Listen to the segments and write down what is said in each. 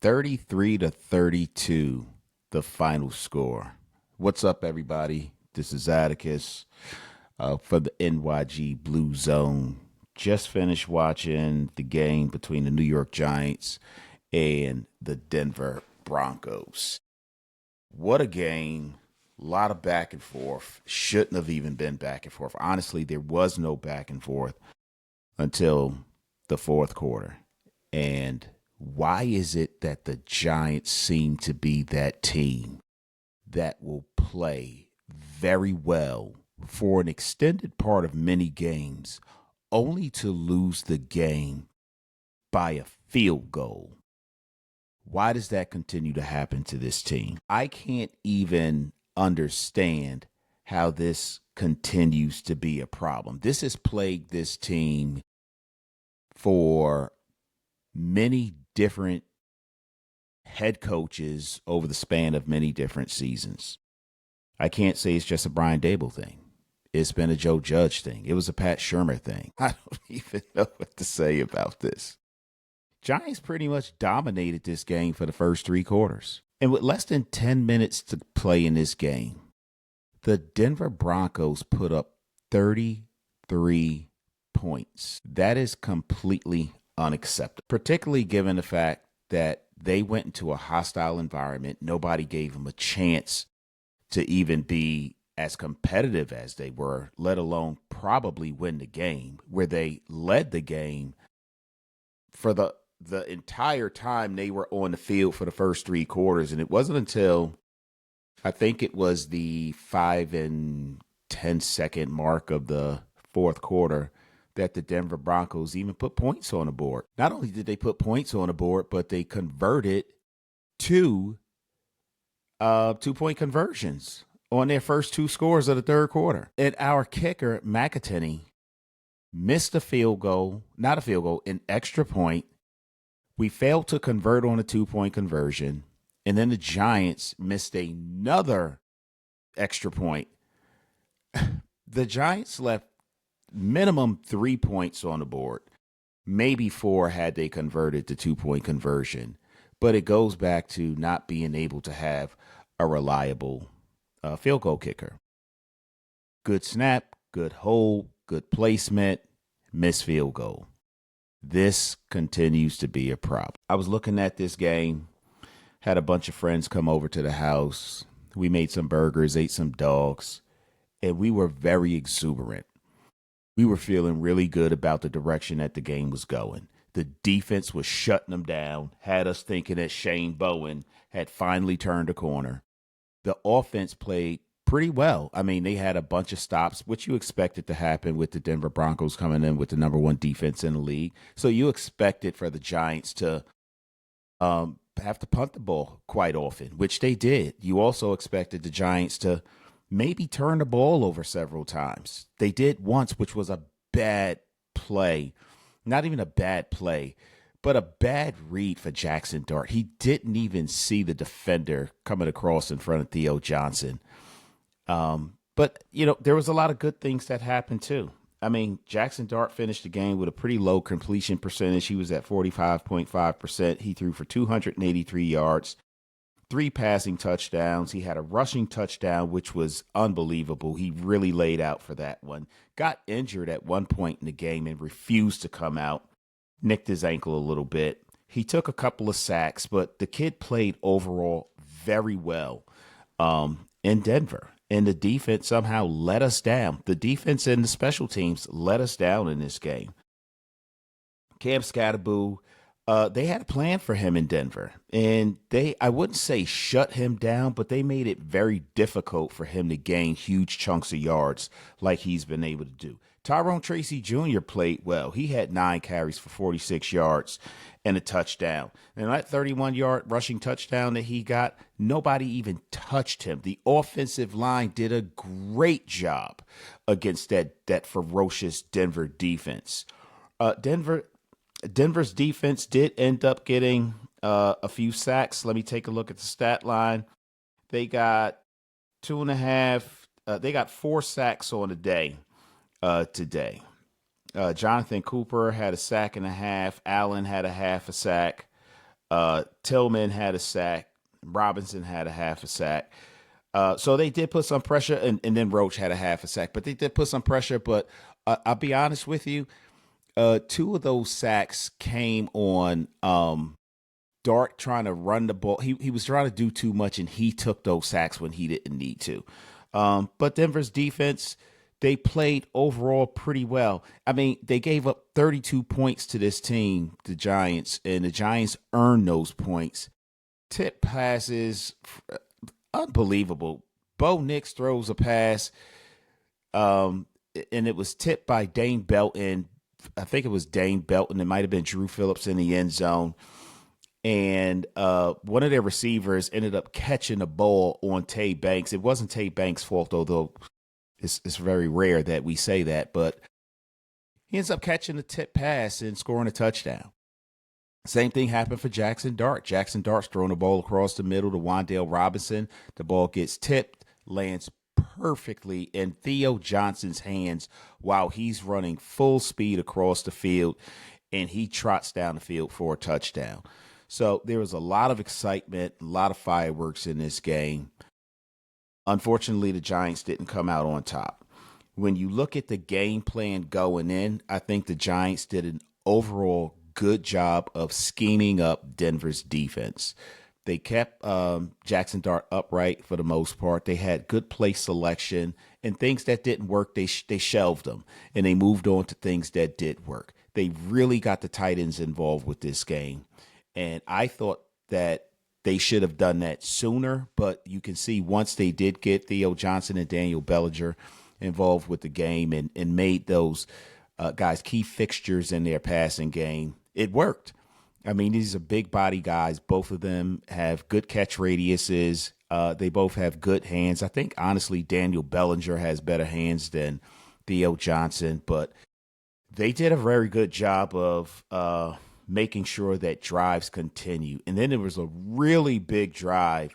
33-32, the final score. What's up, everybody? This is Attikis for the NYG Blue Zone. Just finished watching the game between the New York Giants and the Denver Broncos. What a game. A lot of back and forth. Shouldn't have even been back and forth. Honestly, there was no back and forth until the fourth quarter. And why is it that the Giants seem to be that team that will play very well for an extended part of many games, only to lose the game by a field goal? Why does that continue to happen to this team? I can't even understand how this continues to be a problem. This has plagued this team for many different head coaches over the span of many different seasons. I can't say it's just a Brian Dable thing. It's been a Joe Judge thing. It was a Pat Shurmur thing. I don't even know what to say about this. Giants pretty much dominated this game for the first three quarters. And with less than 10 minutes to play in this game, the Denver Broncos put up 33 points. That is completely unacceptable, particularly given the fact that they went into a hostile environment. Nobody gave them a chance to even be as competitive as they were, let alone probably win the game, where they led the game for the entire time they were on the field for the first three quarters. And it wasn't until I think it was the 5 and 10 second mark of the fourth quarter that the Denver Broncos even put points on the board. Not only did they put points on the board, but they converted two 2-point conversions on their first two scores of the third quarter. And our kicker, McIntyre, missed a field goal, not a field goal, an extra point. We failed to convert on a 2-point conversion. And then the Giants missed another extra point. The Giants left minimum 3 points on the board, maybe 4 had they converted the 2-point conversion. But it goes back to not being able to have a reliable field goal kicker. Good snap, good hold, good placement, missed field goal. This continues to be a problem. I was looking at this game, had a bunch of friends come over to the house. We made some burgers, ate some dogs, and we were very exuberant. We were feeling really good about the direction that the game was going. The defense was shutting them down, had us thinking that Shane Bowen had finally turned a corner. The offense played pretty well. I mean, they had a bunch of stops, which you expected to happen with the Denver Broncos coming in with the number one defense in the league. So you expected for the Giants to have to punt the ball quite often, which they did. You also expected the Giants to maybe turn the ball over several times. They did once, which was a bad play. Not even a bad play, but a bad read for Jackson Dart. He didn't even see the defender coming across in front of Theo Johnson. But, there was a lot of good things that happened, too. I mean, Jackson Dart finished the game with a pretty low completion percentage. He was at 45.5%. He threw for 283 yards, 3 passing touchdowns. He had a rushing touchdown, which was unbelievable. He really laid out for that one. Got injured at one point in the game and refused to come out. Nicked his ankle a little bit. He took a couple of sacks, but the kid played overall very well in Denver. And the defense somehow let us down. The defense and the special teams let us down in this game. Cam Scatterboo, they had a plan for him in Denver. And I wouldn't say shut him down, but they made it very difficult for him to gain huge chunks of yards like he's been able to do. Tyrone Tracy Jr. played well. He had 9 carries for 46 yards and a touchdown. And that 31-yard rushing touchdown that he got, nobody even touched him. The offensive line did a great job against that ferocious Denver defense. Denver's defense did end up getting a few sacks. Let me take a look at the stat line. They got 2.5. They got 4 sacks on the day today. Jonathan Cooper had a sack and a half. Allen had a half a sack. Tillman had a sack. Robinson had a half a sack. So they did put some pressure, and then Roach had a half a sack. But they did put some pressure. But I'll be honest with you, two of those sacks came on Dart trying to run the ball. He was trying to do too much, and he took those sacks when he didn't need to. But Denver's defense, they played overall pretty well. I mean, they gave up 32 points to this team, the Giants, and the Giants earned those points. Tip passes, unbelievable. Bo Nix throws a pass, and it was tipped by Dane Belton. I think it was Dane Belton. It might have been Drew Phillips in the end zone. And one of their receivers ended up catching the ball on Tay Banks. It wasn't Tay Banks' fault, although it's very rare that we say that. But he ends up catching the tip pass and scoring a touchdown. Same thing happened for Jackson Dart. Jackson Dart's throwing the ball across the middle to Wan'Dale Robinson. The ball gets tipped, lands perfectly in Theo Johnson's hands while he's running full speed across the field, and he trots down the field for a touchdown. So there was a lot of excitement, a lot of fireworks in this game. Unfortunately, the Giants didn't come out on top. When you look at the game plan going in, I think the Giants did an overall good job of scheming up Denver's defense. They kept Jackson Dart upright for the most part. They had good play selection, and things that didn't work, they shelved them, and they moved on to things that did work. They really got the tight ends involved with this game. And I thought that they should have done that sooner, but you can see once they did get Theo Johnson and Daniel Bellinger involved with the game and made those guys key fixtures in their passing game, it worked. I mean, these are big body guys. Both of them have good catch radiuses. They both have good hands. I think, honestly, Daniel Bellinger has better hands than Theo Johnson, but they did a very good job of making sure that drives continue. And then there was a really big drive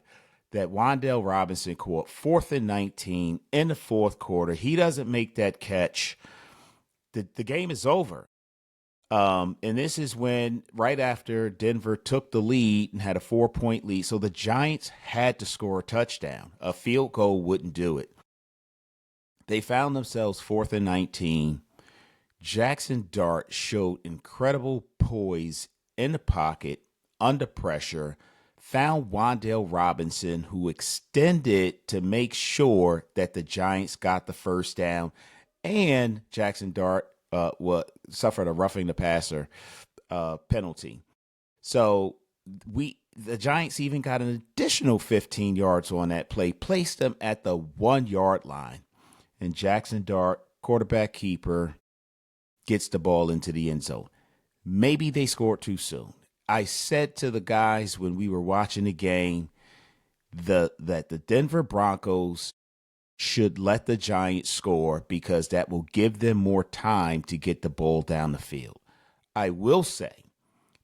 that Wan'Dale Robinson caught, 4th and 19 in the fourth quarter. He doesn't make that catch. The game is over. And this is when, right after Denver took the lead and had a 4-point lead, so the Giants had to score a touchdown. A field goal wouldn't do it. They found themselves 4th and 19. Jackson Dart showed incredible poise in the pocket, under pressure, found Wan'Dale Robinson, who extended to make sure that the Giants got the first down, and Jackson Dart suffered a roughing the passer penalty. So the Giants even got an additional 15 yards on that play, placed them at the 1-yard line, and Jackson Dart, quarterback keeper, gets the ball into the end zone. Maybe they scored too soon. I said to the guys when we were watching the game that the Denver Broncos should let the Giants score because that will give them more time to get the ball down the field. I will say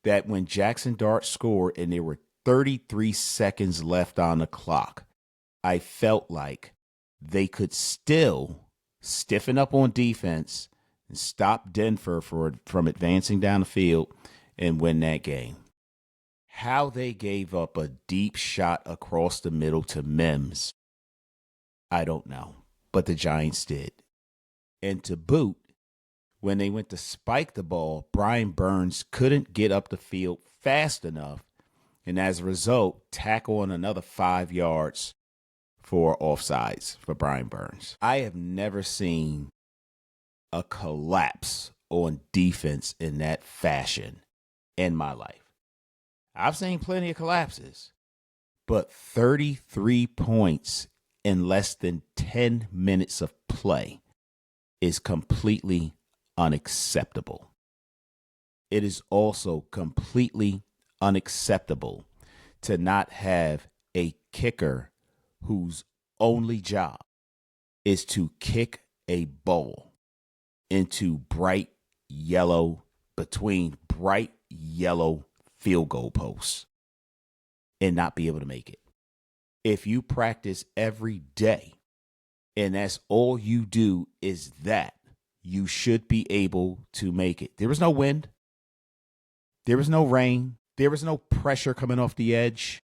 that when Jackson Dart scored and there were 33 seconds left on the clock, I felt like they could still stiffen up on defense and stop Denver from advancing down the field and win that game. How they gave up a deep shot across the middle to Mims, I don't know, but the Giants did. And to boot, when they went to spike the ball, Brian Burns couldn't get up the field fast enough, and as a result, tackle on another 5 yards for offsides for Brian Burns. I have never seen a collapse on defense in that fashion in my life. I've seen plenty of collapses, but 33 points in less than 10 minutes of play is completely unacceptable. It is also completely unacceptable to not have a kicker whose only job is to kick a ball into between bright yellow field goal posts and not be able to make it. If you practice every day and that's all you do is that, you should be able to make it. There was no wind. There was no rain. There was no pressure coming off the edge.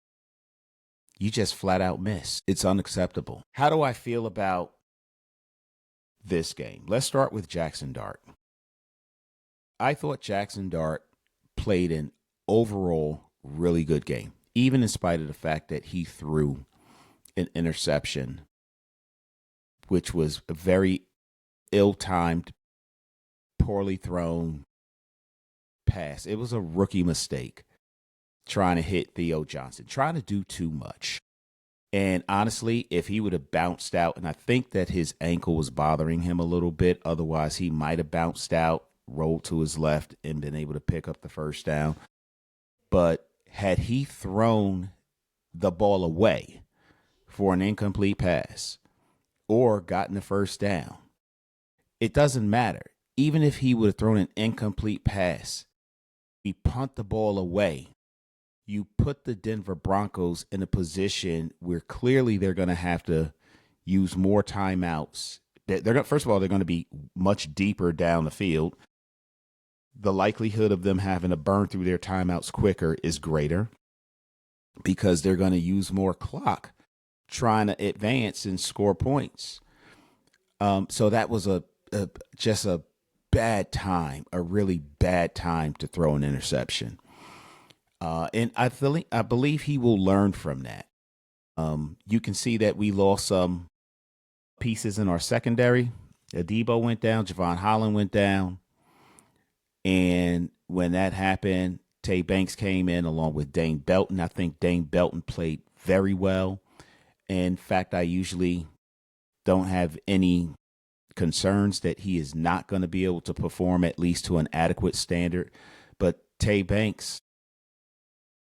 You just flat out miss. It's unacceptable. How do I feel about this game? Let's start with Jackson Dart. I thought Jackson Dart played an overall really good game, even in spite of the fact that he threw an interception, which was a very ill-timed, poorly thrown pass. It was a rookie mistake trying to hit Theo Johnson, trying to do too much. And honestly, if he would have bounced out, and I think that his ankle was bothering him a little bit, otherwise he might have bounced out, rolled to his left, and been able to pick up the first down. But had he thrown the ball away for an incomplete pass or gotten the first down, it doesn't matter. Even if he would have thrown an incomplete pass, he punt the ball away. You put the Denver Broncos in a position where clearly they're going to have to use more timeouts. First of all, they're going to be much deeper down the field. The likelihood of them having to burn through their timeouts quicker is greater because they're going to use more clock trying to advance and score points. So that was just a bad time, a really bad time to throw an interception. And I believe he will learn from that. You can see that we lost some pieces in our secondary. Dable went down, Javon Holland went down. And when that happened, Tay Banks came in along with Dane Belton. I think Dane Belton played very well. In fact, I usually don't have any concerns that he is not going to be able to perform at least to an adequate standard. But Tay Banks,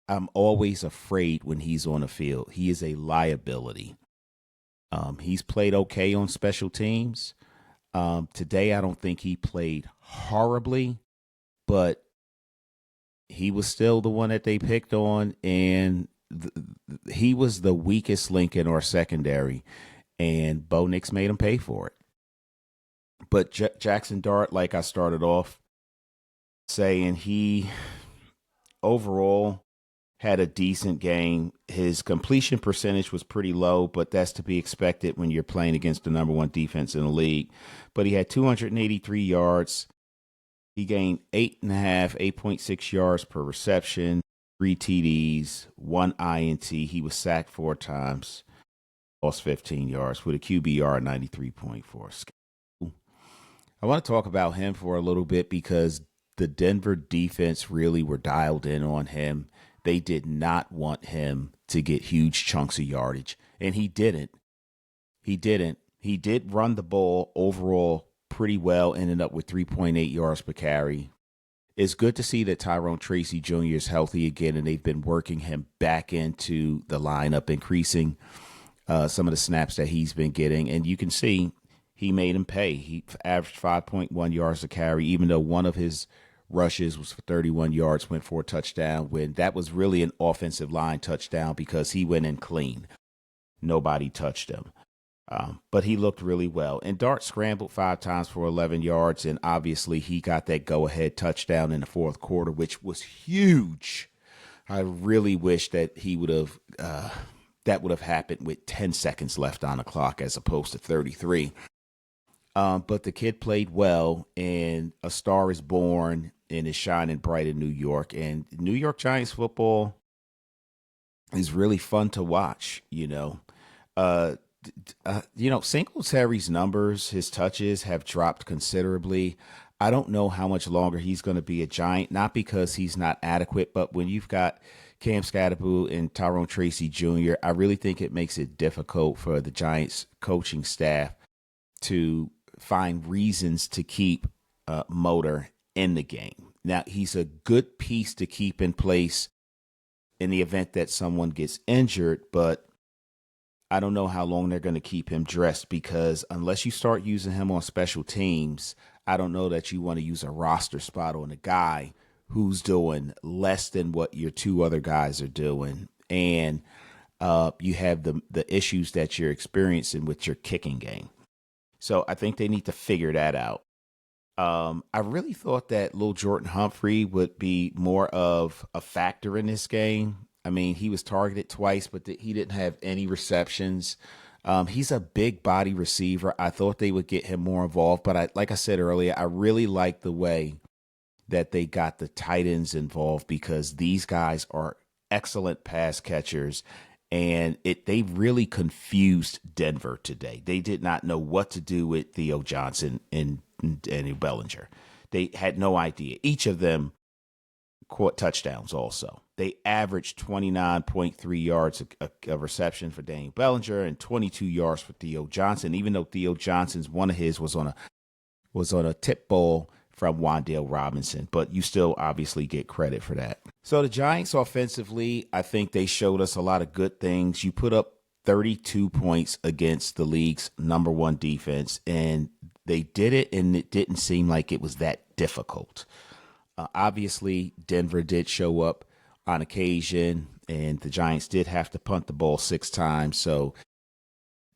I'm always afraid when he's on the field. He is a liability. He's played okay on special teams. Today, I don't think he played horribly, but he was still the one that they picked on, and he was the weakest link in our secondary, and Bo Nix made him pay for it. But Jackson Dart, like I started off saying, he overall had a decent game. His completion percentage was pretty low, but that's to be expected when you're playing against the number one defense in the league. But he had 283 yards. He gained 8.6 yards per reception, 3 TDs, 1 INT. He was sacked 4 times, lost 15 yards with a QBR 93.4. I want to talk about him for a little bit because the Denver defense really were dialed in on him. They did not want him to get huge chunks of yardage, and he didn't. He did run the ball overall pretty well, ended up with 3.8 yards per carry. It's good to see that Tyrone Tracy Jr. is healthy again, and they've been working him back into the lineup, increasing some of the snaps that he's been getting. And you can see he made him pay. He averaged 5.1 yards a carry, even though one of his rushes was for 31 yards, went for a touchdown, when that was really an offensive line touchdown because he went in clean. Nobody touched him. But he looked really well. And Dart scrambled 5 times for 11 yards, and obviously he got that go-ahead touchdown in the fourth quarter, which was huge. I really wish that he would have that would have happened with 10 seconds left on the clock as opposed to 33. But the kid played well, and a star is born and is shining bright in New York. And New York Giants football is really fun to watch, Singletary's numbers, his touches have dropped considerably. I don't know how much longer he's going to be a Giant, not because he's not adequate, but when you've got Cam Scatterboo and Tyrone Tracy Jr., I really think it makes it difficult for the Giants coaching staff to find reasons to keep Motor in the game. Now, he's a good piece to keep in place in the event that someone gets injured, but I don't know how long they're going to keep him dressed, because unless you start using him on special teams, I don't know that you want to use a roster spot on a guy who's doing less than what your 2 other guys are doing. And you have the issues that you're experiencing with your kicking game. So I think they need to figure that out. I really thought that Lil Jordan Humphrey would be more of a factor in this game. I mean, he was targeted twice, but he didn't have any receptions. He's a big body receiver. I thought they would get him more involved, but like I said earlier, I really like the way that they got the tight ends involved because these guys are excellent pass catchers. And they really confused Denver today. They did not know what to do with Theo Johnson and Daniel Bellinger. They had no idea. Each of them caught touchdowns also. They averaged 29.3 yards a reception for Daniel Bellinger and 22 yards for Theo Johnson, even though Theo Johnson's one of his was on a tip ball from Wan'Dale Robinson, but you still obviously get credit for that. So the Giants offensively, I think they showed us a lot of good things. You put up 32 points against the league's number one defense, and they did it, and it didn't seem like it was that difficult. Obviously, Denver did show up on occasion, and the Giants did have to punt the ball 6 times. So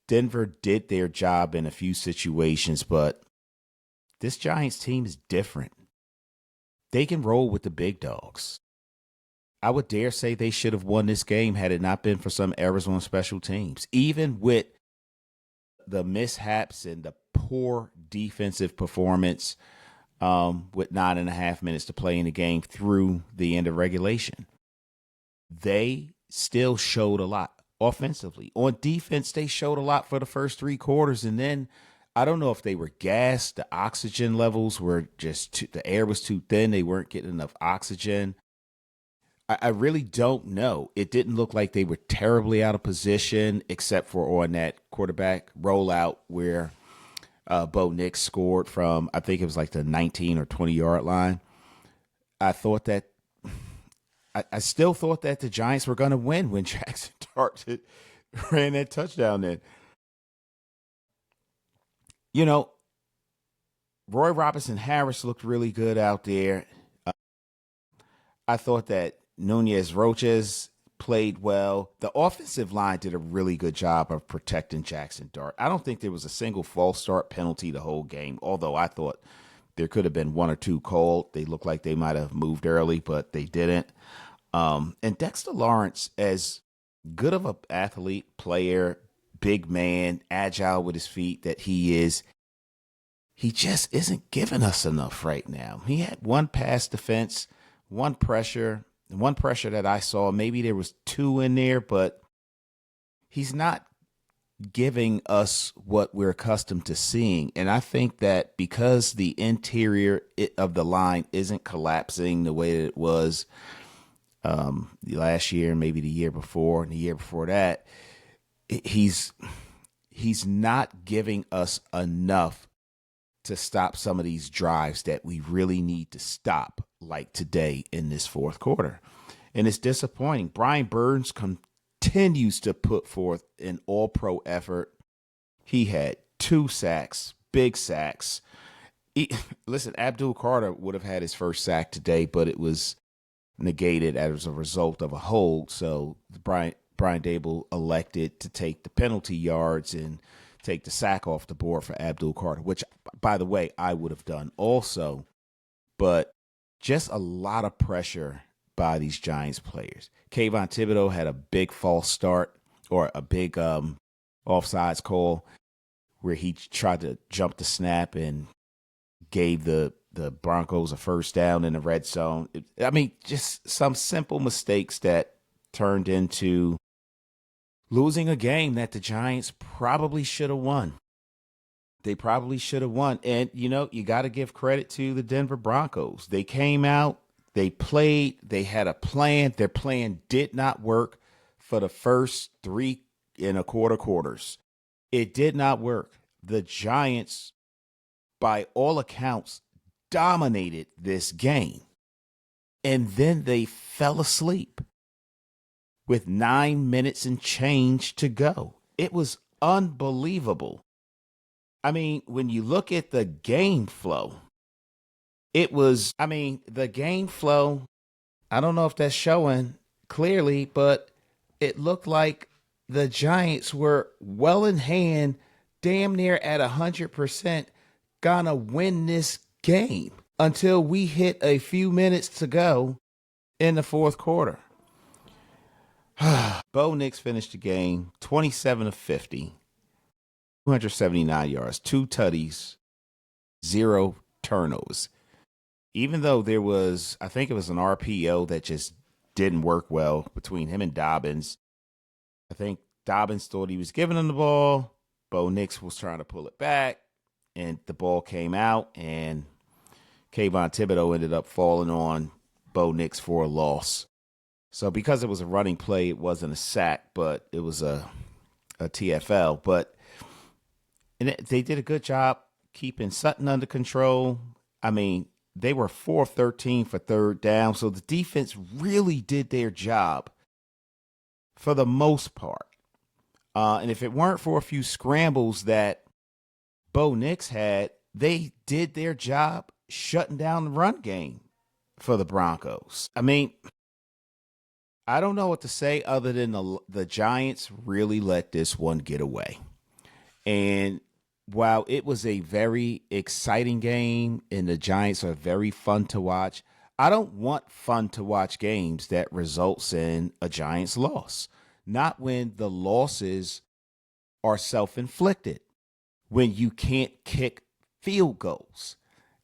Denver did their job in a few situations, but this Giants team is different. They can roll with the big dogs. I would dare say they should have won this game had it not been for some errors on special teams. Even with the mishaps and the poor defensive performance with 9.5 minutes to play in the game through the end of regulation, they still showed a lot offensively. On defense, they showed a lot for the first 3 quarters, and then I don't know if they were gassed. The oxygen levels were just the air was too thin. They weren't getting enough oxygen. I really don't know. It didn't look like they were terribly out of position, except for on that quarterback rollout where Bo Nix scored from, I think it was like the 19 or 20-yard line. I still thought that the Giants were going to win when Jackson Dart ran that touchdown in. You know, Roy Robinson Harris looked really good out there. I thought that Nunez Roches played well. The offensive line did a really good job of protecting Jackson Dart. I don't think there was a single false start penalty the whole game, although I thought there could have been 1 or 2 called. They looked like they might have moved early, but they didn't. And Dexter Lawrence, as good of an athlete, player, big man, agile with his feet that he is, he just isn't giving us enough right now. He had 1 pass defense, 1 pressure that I saw. Maybe there was 2 in there, but he's not giving us what we're accustomed to seeing. And I think that because the interior of the line isn't collapsing the way that it was last year, maybe the year before, and the year before that, he's not giving us enough to stop some of these drives that we really need to stop, like today in this 4th quarter. And it's disappointing. Brian Burns continues to put forth an all-pro effort. He had 2 sacks, big sacks. Listen, Abdul Carter would have had his first sack today, but it was negated as a result of a hold. So Brian Dable elected to take the penalty yards and take the sack off the board for Abdul Carter, which, by the way, I would have done also. But just a lot of pressure by these Giants players. Kayvon Thibodeau had a big false start, or a big offsides call where he tried to jump the snap and gave the Broncos a first down in the red zone. Just some simple mistakes that turned into losing a game that the Giants probably should have won. They probably should have won. And, you got to give credit to the Denver Broncos. They came out, they played, they had a plan. Their plan did not work for the first 3.25 quarters. It did not work. The Giants, by all accounts, dominated this game. And then they fell asleep with 9 minutes and change to go. It was unbelievable. When you look at the game flow, the game flow, I don't know if that's showing clearly, but it looked like the Giants were well in hand, damn near at 100%, gonna win this game until we hit a few minutes to go in the fourth quarter. Bo Nix finished the game 27 of 50, 279 yards, 2 tutties, 0 turnovers. Even though there was, I think it was an RPO that just didn't work well between him and Dobbins. I think Dobbins thought he was giving him the ball. Bo Nix was trying to pull it back, and the ball came out, and Kayvon Thibodeau ended up falling on Bo Nix for a loss. So because it was a running play, it wasn't a sack, but it was a TFL. But they did a good job keeping Sutton under control. I mean, they were 4 of 13 for third down, so the defense really did their job for the most part. And if it weren't for a few scrambles that Bo Nix had, they did their job shutting down the run game for the Broncos. I mean, I don't know what to say other than the Giants really let this one get away. And while it was a very exciting game and the Giants are very fun to watch, I don't want fun to watch games that results in a Giants loss. Not when the losses are self-inflicted, when you can't kick field goals.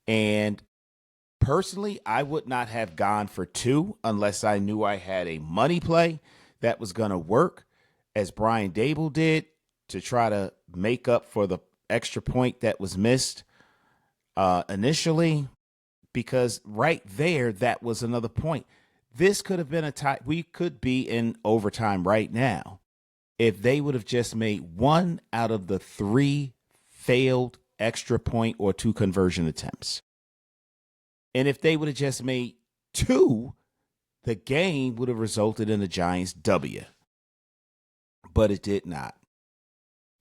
And personally, I would not have gone for 2 unless I knew I had a money play that was going to work, as Brian Dable did, to try to make up for the extra point that was missed initially, because right there, that was another point. This could have been a tie. We could be in overtime right now if they would have just made 1 out of the 3 failed extra point or 2 conversion attempts. And if they would have just made 2, the game would have resulted in a Giants W. But it did not.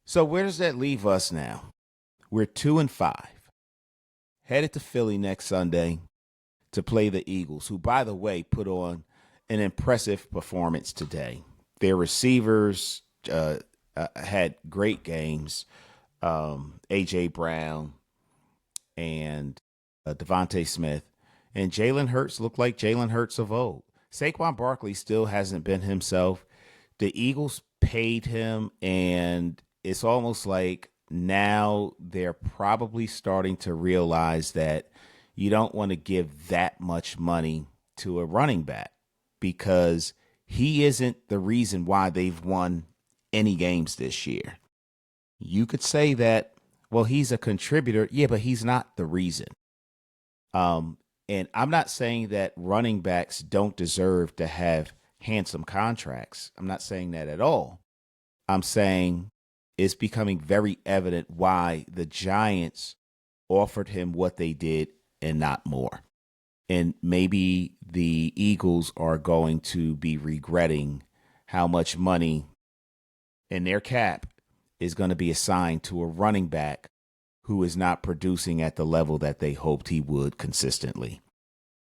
So where does that leave us now? We're 2-5. Headed to Philly next Sunday to play the Eagles, who, by the way, put on an impressive performance today. Their receivers had great games. A.J. Brown and Devontae Smith. And Jalen Hurts looked like Jalen Hurts of old. Saquon Barkley still hasn't been himself. The Eagles paid him, and it's almost like now they're probably starting to realize that you don't want to give that much money to a running back because he isn't the reason why they've won any games this year. You could say that, well, he's a contributor. Yeah, but he's not the reason. And I'm not saying that running backs don't deserve to have handsome contracts. I'm not saying that at all. I'm saying it's becoming very evident why the Giants offered him what they did and not more. And maybe the Eagles are going to be regretting how much money in their cap is going to be assigned to a running back who is not producing at the level that they hoped he would consistently.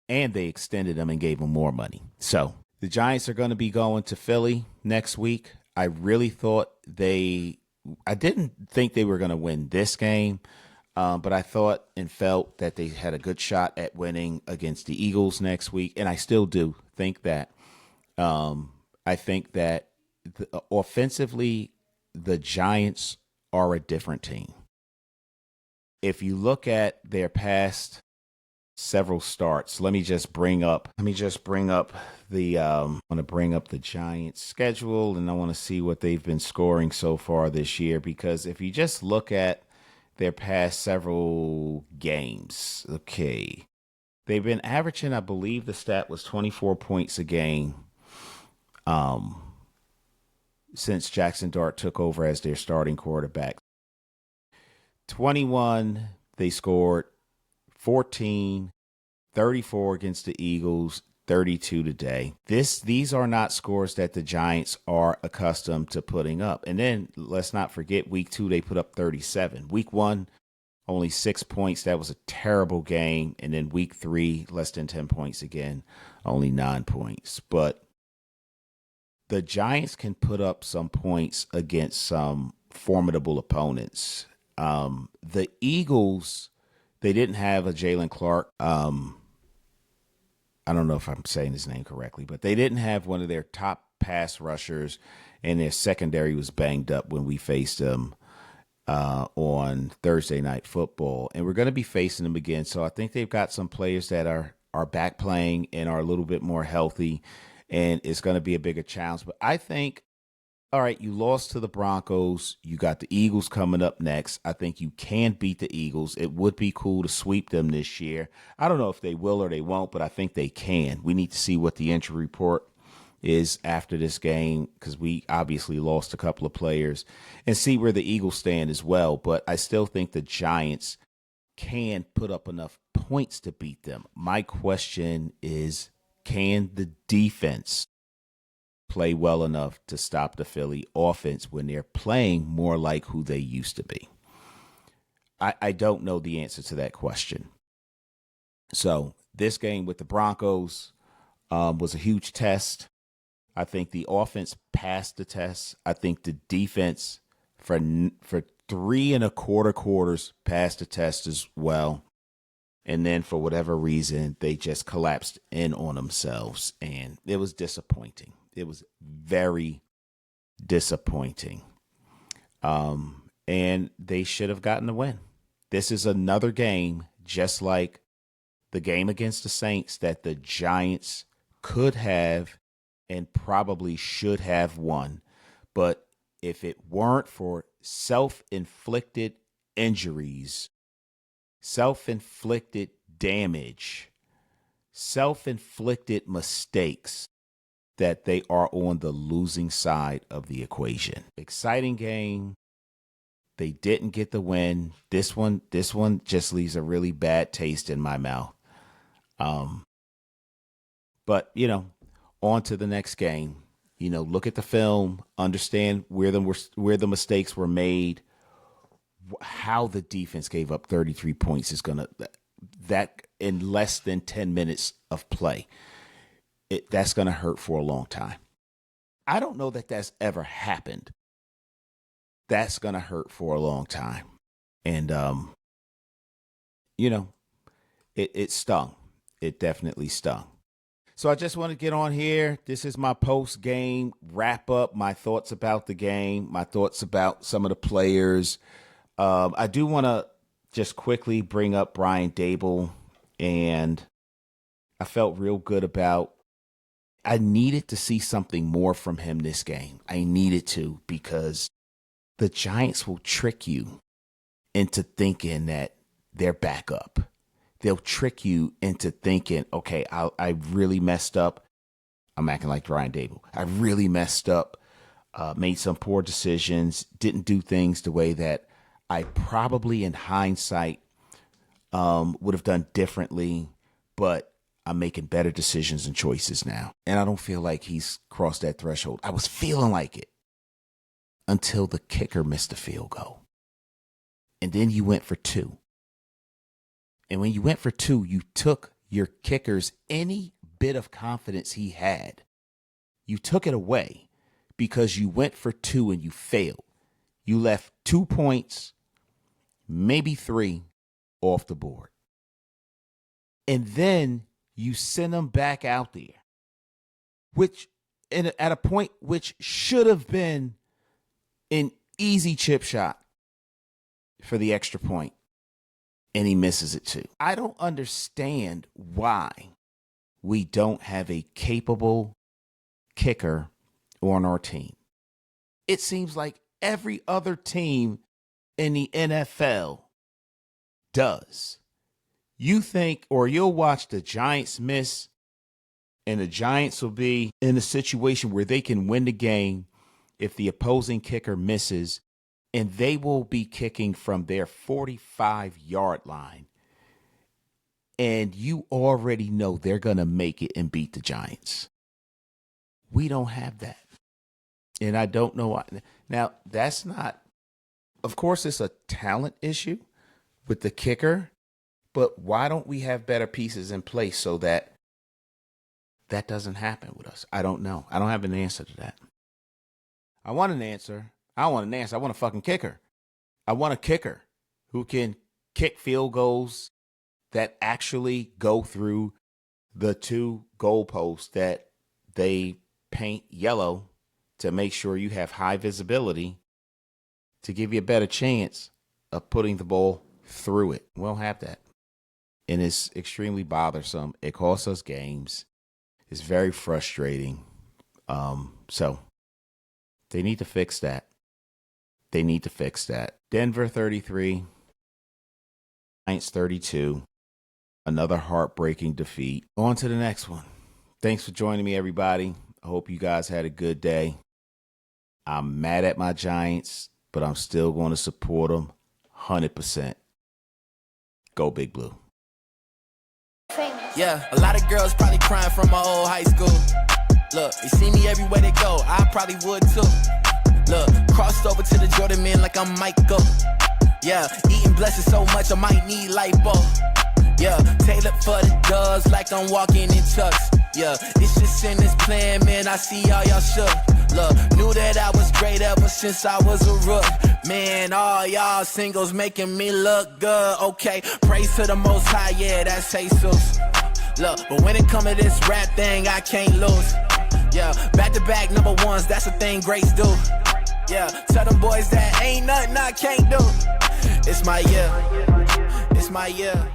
And they extended him and gave him more money. So the Giants are going to be going to Philly next week. I really thought I didn't think they were going to win this game, but I thought and felt that they had a good shot at winning against the Eagles next week. And I still do think that. I think that offensively, the Giants are a different team. If you look at their past several starts, let me just bring up the I want to bring up the Giants schedule, and I want to see what they've been scoring so far this year, because if you just look at their past several games, okay, they've been averaging, I believe the stat was 24 points a game since Jackson Dart took over as their starting quarterback. 21, they scored 14, 34 against the Eagles, 32 today. These are not scores that the Giants are accustomed to putting up. And then let's not forget week 2, they put up 37. Week 1, only 6 points. That was a terrible game. And then week 3, less than 10 points again, only 9 points. But the Giants can put up some points against some formidable opponents. The Eagles They didn't have a Jalen Clark. I don't know if I'm saying his name correctly, but they didn't have one of their top pass rushers, and their secondary was banged up when we faced them on Thursday Night Football. And we're going to be facing them again. So I think they've got some players that are back playing and are a little bit more healthy, and it's going to be a bigger challenge. But I think, all right, you lost to the Broncos. You got the Eagles coming up next. I think you can beat the Eagles. It would be cool to sweep them this year. I don't know if they will or they won't, but I think they can. We need to see what the injury report is after this game, because we obviously lost a couple of players, and see where the Eagles stand as well. But I still think the Giants can put up enough points to beat them. My question is, can the defense play well enough to stop the Philly offense when they're playing more like who they used to be? I don't know the answer to that question. So this game with the Broncos was a huge test. I think the offense passed the test. I think the defense for 3.25 quarters passed the test as well. And then for whatever reason, they just collapsed in on themselves. And it was disappointing. It was very disappointing. And they should have gotten the win. This is another game, just like the game against the Saints, that the Giants could have and probably should have won. But if it weren't for self-inflicted injuries, self-inflicted damage, self-inflicted mistakes, that they are on the losing side of the equation. Exciting game. They didn't get the win. This one just leaves a really bad taste in my mouth. But, on to the next game. Look at the film, understand where the mistakes were made. How the defense gave up 33 points is that in less than 10 minutes of play. That's going to hurt for a long time. I don't know that that's ever happened. That's going to hurt for a long time. And, it stung. It definitely stung. So I just want to get on here. This is my post-game wrap-up, my thoughts about the game, my thoughts about some of the players. I do want to just quickly bring up Brian Dable, and I felt real good about. I needed to see something more from him this game. I needed to, because the Giants will trick you into thinking that they're back up. They'll trick you into thinking, okay, I really messed up. I'm acting like Brian Dable. I really messed up, made some poor decisions, didn't do things the way that I probably in hindsight would have done differently, but I'm making better decisions and choices now. And I don't feel like he's crossed that threshold. I was feeling like it until the kicker missed the field goal. And then you went for two. And when you went for two, you took your kicker's any bit of confidence he had. You took it away because you went for two and you failed. You left 2 points, maybe 3, off the board. And then you send them back out there, at a point which should have been an easy chip shot for the extra point. And he misses it too. I don't understand why we don't have a capable kicker on our team. It seems like every other team in the NFL does. You think, or you'll watch the Giants miss, and the Giants will be in a situation where they can win the game if the opposing kicker misses, and they will be kicking from their 45-yard line. And you already know they're going to make it and beat the Giants. We don't have that. And I don't know why. Now, that's not, of course, it's a talent issue with the kicker, but why don't we have better pieces in place so that that doesn't happen with us? I don't know. I don't have an answer to that. I want an answer. I want a fucking kicker. I want a kicker who can kick field goals that actually go through the 2 goalposts that they paint yellow to make sure you have high visibility to give you a better chance of putting the ball through it. We don't have that. And it's extremely bothersome. It costs us games. It's very frustrating. So they need to fix that. They need to fix that. Denver 33, Giants 32. Another heartbreaking defeat. On to the next one. Thanks for joining me, everybody. I hope you guys had a good day. I'm mad at my Giants, but I'm still going to support them 100%. Go Big Blue. Yeah, a lot of girls probably crying from my old high school. Look, they see me everywhere they go, I probably would too. Look, crossed over to the Jordan man like I'm Michael. Yeah, eating blessings so much I might need lipo. Yeah, tailored for the doves like I'm walking in chucks. Yeah, it's just in this plan, man, I see all y'all shook. Look, knew that I was great ever since I was a rook. Man, all y'all singles making me look good. Okay, praise to the Most High, yeah, that's Jesus. Look, but when it come to this rap thing, I can't lose. Yeah, back-to-back number ones, that's the thing greats do. Yeah, tell them boys that ain't nothing I can't do. It's my year. It's my year.